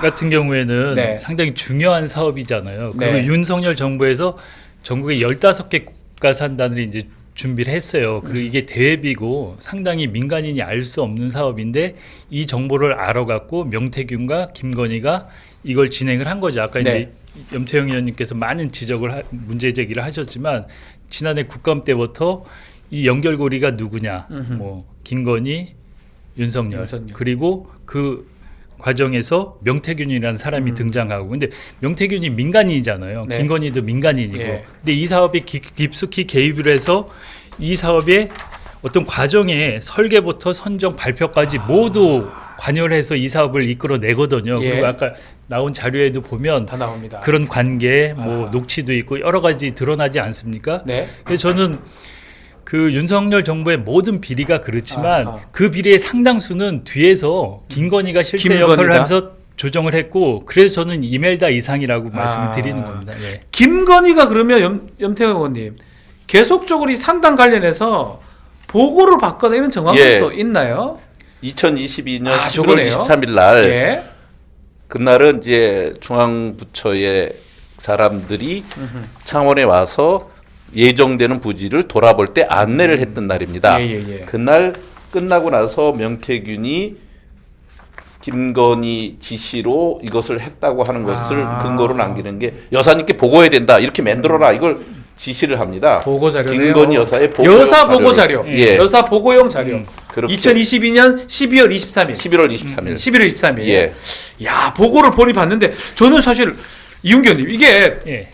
같은 경우에는 네. 상당히 중요한 사업이잖아요. 그리고 네. 윤석열 정부에서 전국에 15개 국가산단을 이제 준비를 했어요. 그리고 이게 대회비고 상당히 민간인이 알 수 없는 사업인데 이 정보를 알아갖고 명태균과 김건희가 이걸 진행을 한 거죠. 아까 네. 이제 염태영 의원님께서 많은 문제 제기를 하셨지만 지난해 국감 때부터 이 연결고리가 누구냐, 뭐 김건희, 윤석열. 그리고 그 과정에서 명태균이라는 사람이 등장하고, 근데 명태균이 민간인이잖아요. 네. 김건희도 민간인이고. 예. 근데 이 사업에 깊숙이 개입을 해서 이 사업의 어떤 과정에 설계부터 선정 발표까지 모두 관여를 해서 이 사업을 이끌어내거든요. 예. 그리고 아까 나온 자료에도 보면 다 나옵니다. 그런 관계, 뭐 녹취도 있고 여러 가지 드러나지 않습니까? 네. 그래서 저는 그 윤석열 정부의 모든 비리가 그렇지만 아하. 그 비리의 상당수는 뒤에서 김건희가 실세 김건희다? 역할을 하면서 조정을 했고, 그래서 저는 이멜다 이상이라고 말씀을 드리는 겁니다. 예. 김건희가 그러면 염태영 의원님 계속적으로 이 산단 관련해서 보고를 받거나 이런 정황도 예. 또 있나요? 2022년 아, 11월 저거네요. 23일 날 예. 그날은 이제 중앙부처의 사람들이 창원에 와서 예정되는 부지를 돌아볼 때 안내를 했던 날입니다. 예. 그날 끝나고 나서 명태균이 김건희 지시로 이것을 했다고 하는 것을 근거로 남기는 게 여사님께 보고해야 된다. 이렇게 만들어라. 이걸 지시를 합니다. 보고 자료네요. 김건희 여사의 여사 보고 자료. 예. 여사 보고용 자료. 그렇게 2022년 12월 23일. 11월 23일. 11월 23일. 예. 야, 보고를 본이 봤는데 저는 사실 이윤경님 이게 예.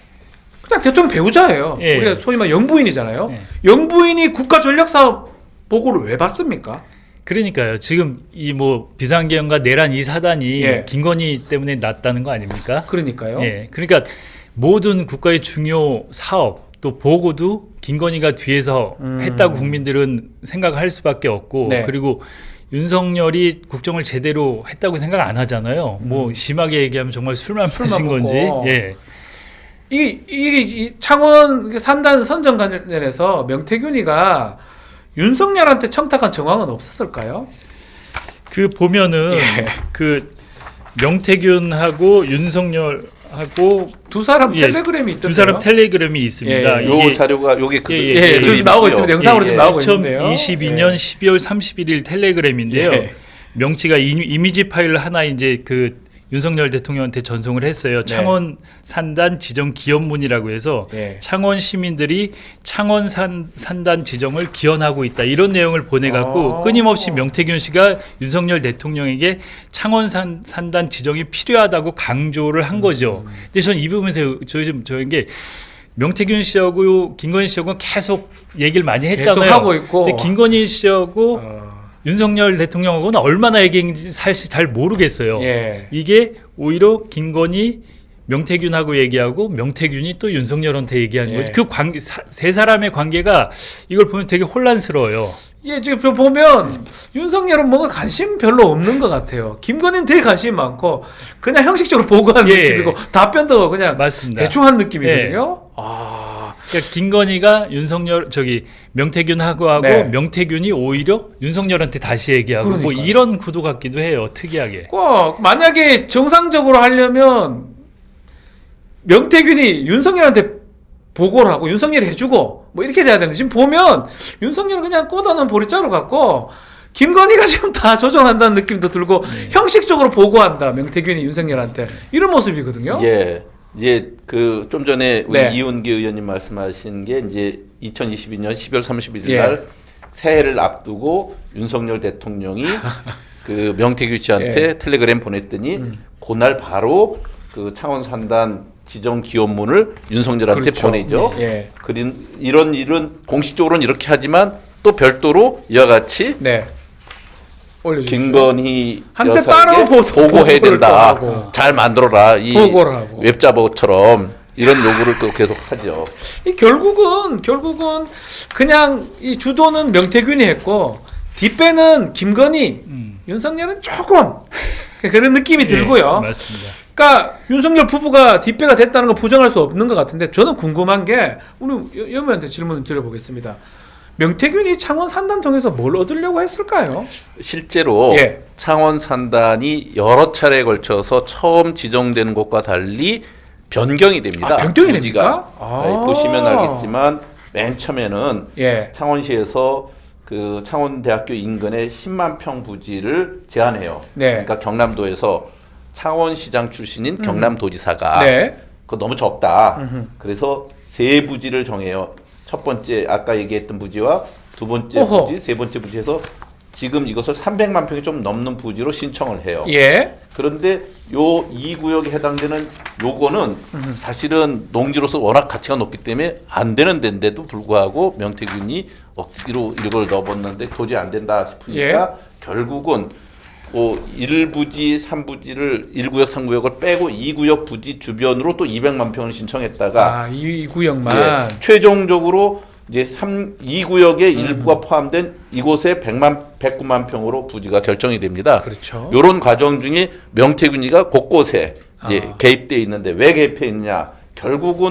그냥 대통령 배우자예요. 예. 우리가 소위 말 영부인이잖아요. 예. 영부인이 국가 전략 사업 보고를 왜 받습니까? 그러니까요. 지금 이 뭐 비상계엄과 내란 이 사단이 예. 김건희 때문에 났다는 거 아닙니까? 그러니까요. 예. 그러니까 모든 국가의 중요 사업 또 보고도 김건희가 뒤에서 했다고 국민들은 생각할 수밖에 없고, 네. 그리고 윤석열이 국정을 제대로 했다고 생각 안 하잖아요. 뭐 심하게 얘기하면 정말 술만 마신 건지. 먹고. 예. 이 창원 산단 선정 관련해서 명태균이가 윤석열한테 청탁한 정황은 없었을까요? 그 보면은 예. 그 명태균하고 윤석열하고 두 사람 예, 텔레그램이 있던데요. 두 사람 텔레그램이 있습니다. 예, 요 자료가 요게 그 예, 지금 나오고 있습니다. 영상으로 지금 나오고 있는데요. 2022년 12월 31일 텔레그램인데요. 예. 명치가 이미지 파일을 하나 이제 그 윤석열 대통령한테 전송을 했어요. 네. 창원 산단 지정 기원문이라고 해서 예. 창원 시민들이 창원 산단 지정을 기원하고 있다, 이런 내용을 보내갖고 끊임없이 명태균 씨가 윤석열 대통령에게 창원 산단 지정이 필요하다고 강조를 한 거죠. 근데 저는 이 부분에서 저인 게 명태균 씨하고 김건희 씨하고는 계속 얘기를 많이 했잖아요. 계속 하고 있고. 근데 김건희 씨하고 윤석열 대통령하고는 얼마나 얘기했는지 사실 잘 모르겠어요. 예. 이게 오히려 김건희, 명태균하고 얘기하고 명태균이 또 윤석열한테 얘기하는 예. 거죠. 그 관계, 세 사람의 관계가 이걸 보면 되게 혼란스러워요. 예, 지금 보면 윤석열은 뭔가 관심 별로 없는 것 같아요. 김건희는 되게 관심이 많고 그냥 형식적으로 보고하는 예. 느낌이고 답변도 그냥 맞습니다. 대충 한 느낌이거든요. 아, 그러니까 김건희가 명태균하고 네. 명태균이 오히려 윤석열한테 다시 얘기하고 뭐 그러니까요. 이런 구도 같기도 해요. 특이하게. 꼭 만약에 정상적으로 하려면 명태균이 윤석열한테 보고를 하고 윤석열이 해주고 뭐 이렇게 돼야 되는데 지금 보면 윤석열은 그냥 꽂아놓은 보리자루 같고 김건희가 지금 다 조정한다는 느낌도 들고 형식적으로 보고한다, 명태균이 윤석열한테, 이런 모습이거든요. 예. 이제 그 좀 전에 우리 네. 이훈기 의원님 말씀하신 게 이제 2022년 12월 31일 예. 날 새해를 앞두고 윤석열 대통령이 그 명태균 씨한테 예. 텔레그램 보냈더니 그날 바로 그 창원 산단 지정 기원문을 윤석열한테 그렇죠. 보내죠. 예. 이런 일은 공식적으로는 이렇게 하지만 또 별도로 이와 같이 네. 올려주십시오. 김건희 한때 여사에게 따로 보고해야 보고를 또 된다. 하고. 잘 만들어라. 이 보고를 하고. 웹자보처럼 이런 요구를 또 계속 하죠. 이 결국은 그냥 이 주도는 명태균이 했고 뒷배는 김건희, 윤석열은 조금 그런 느낌이 들고요. 예, 맞습니다. 그러니까 윤석열 부부가 뒷배가 됐다는 걸 부정할 수 없는 것 같은데 저는 궁금한 게 우리 여모한테 질문을 드려보겠습니다. 명태균이 창원 산단 통해서 뭘 얻으려고 했을까요? 실제로 예. 창원 산단이 여러 차례에 걸쳐서 처음 지정되는 것과 달리 변경이 됩니다. 아, 변경이 부지가. 됩니까? 아. 네, 보시면 알겠지만 맨 처음에는 예. 창원시에서 그 창원대학교 인근에 10만 평 부지를 제안해요. 네. 그러니까 경남도에서 창원시장 출신인 경남도지사가 네. 그거 너무 적다. 그래서 세 부지를 정해요. 첫 번째 아까 얘기했던 부지와 두 번째 어허. 부지, 세 번째 부지에서 지금 이것을 300만 평이 좀 넘는 부지로 신청을 해요. 예. 그런데 요 이 구역에 해당되는 요거는 사실은 농지로서 워낙 가치가 높기 때문에 안 되는 데인데도 불구하고 명태균이 억지로 이걸 넣어봤는데 도저히 안 된다 싶으니까 결국은 그 1부지, 3부지를 1구역, 3구역을 빼고 2구역 부지 주변으로 또 200만 평을 신청했다가 아, 이 구역만. 예, 최종적으로 이제 2구역의 일부가 포함된 이곳에 109만 평으로 부지가 결정이 됩니다. 그렇죠. 이런 과정 중에 명태균이가 곳곳에 이제 개입돼 있는데 왜 개입해 있느냐? 결국은